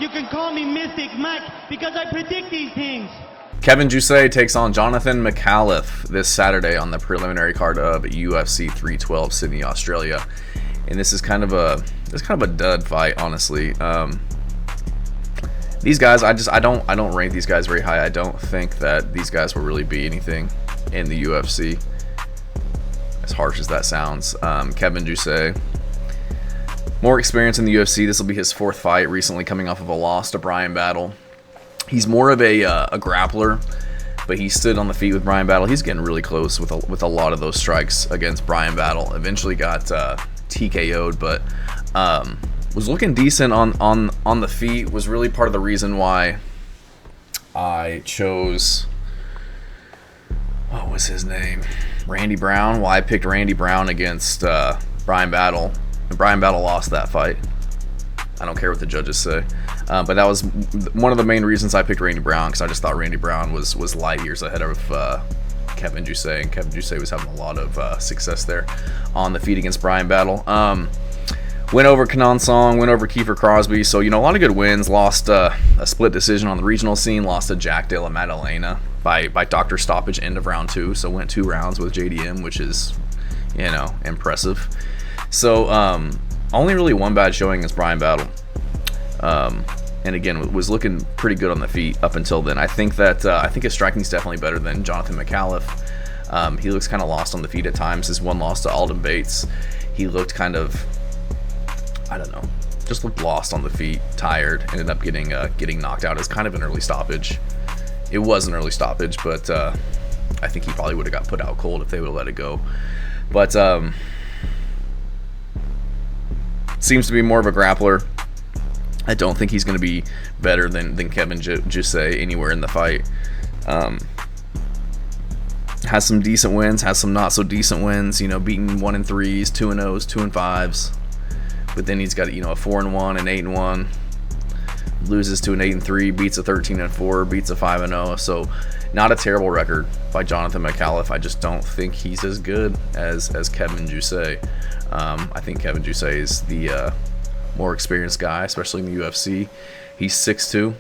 You can call me Mystic Mike because I predict these things. Kevin Jousset takes on Jonathan Micallef this Saturday on the preliminary card of UFC 312 Sydney, Australia. And this is kind of a dud fight, honestly. These guys, I don't rate these guys very high. I don't think that these guys will really be anything in the UFC. As harsh as that sounds, Kevin Jousset, more experience in the UFC. This will be his 4th fight, recently coming off of a loss to Bryan Battle. He's more of a grappler, but he stood on the feet with Bryan Battle. He's getting really close with a lot of those strikes against Bryan Battle. Eventually got TKO'd, but was looking decent on the feet. Was really part of the reason why I chose, what was his name, Randy Brown. Why I picked Randy Brown against Bryan Battle, and Bryan Battle lost that fight. I don't care what the judges say, but that was one of the main reasons I picked Randy Brown, because I just thought Randy Brown was light years ahead of Kevin Jousset, and Kevin Jousset was having a lot of success there on the feet against Bryan Battle. Went over Kenan Song, went over Kiefer Crosby, so a lot of good wins. Lost a split decision on the regional scene, lost to Jack Della Maddalena by doctor stoppage end of round 2, so went 2 rounds with JDM, which is impressive. So only really one bad showing against Bryan Battle, and again was looking pretty good on the feet up until then. I think his striking is definitely better than Jonathan Micallef. He looks kind of lost on the feet at times. His one loss to Alden Bates, he looked kind of, I don't know, just looked lost on the feet, tired, ended up getting knocked out as kind of an early stoppage. It was an early stoppage, but I think he probably would have got put out cold if they would have let it go. But seems to be more of a grappler. I don't think he's going to be better than Kevin Jousset anywhere in the fight. Has some decent wins, has some not so decent wins. Beating 1-3s, 2-0s, 2-5s. But then he's got a 4-1, an 8-1. Loses to an 8-3, beats a 13-4, beats a 5-0. So not a terrible record by Jonathan Micallef. I just don't think he's as good as Kevin Jousset. I think Kevin Jousset is the more experienced guy, especially in the UFC. He's 6'2".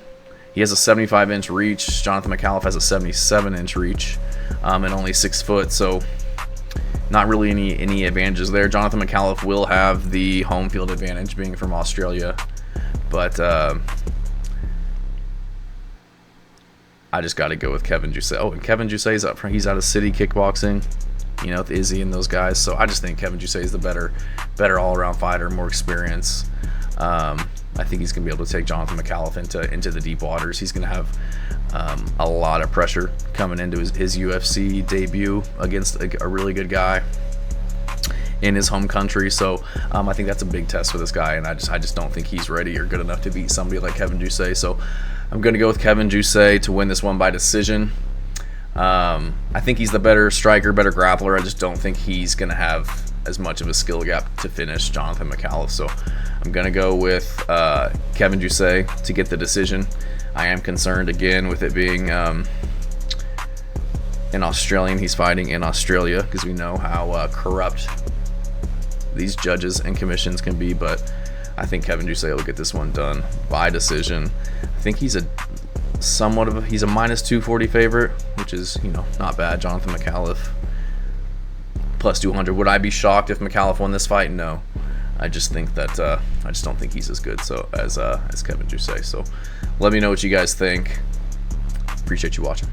He has a 75-inch reach. Jonathan Micallef has a 77-inch reach, and only 6 foot. So not really any advantages there. Jonathan Micallef will have the home field advantage, being from Australia, but I just got to go with Kevin Jousset. Oh, and Kevin Jousset is up front. He's out of City Kickboxing, with Izzy and those guys. So I just think Kevin Jousset is the better all-around fighter, more experience. I think he's going to be able to take Jonathan Micallef into the deep waters. He's going to have a lot of pressure coming into his UFC debut against a really good guy in his home country. So I think that's a big test for this guy, and I just don't think he's ready or good enough to beat somebody like Kevin Jousset. So I'm going to go with Kevin Jousset to win this one by decision. I think he's the better striker, better grappler. I just don't think he's going to have as much of a skill gap to finish Jonathan Micallef. So I'm going to go with Kevin Jousset to get the decision. I am concerned again with it being an Australian. He's fighting in Australia, because we know how corrupt these judges and commissions can be, but I think Kevin Jousset will get this one done by decision. I think he's a minus 240 favorite, which is not bad. Jonathan Micallef plus 200. Would I be shocked if Micallef won this fight? No. I just think that I just don't think he's as good as Kevin Jousset. So let me know what you guys think. Appreciate you watching.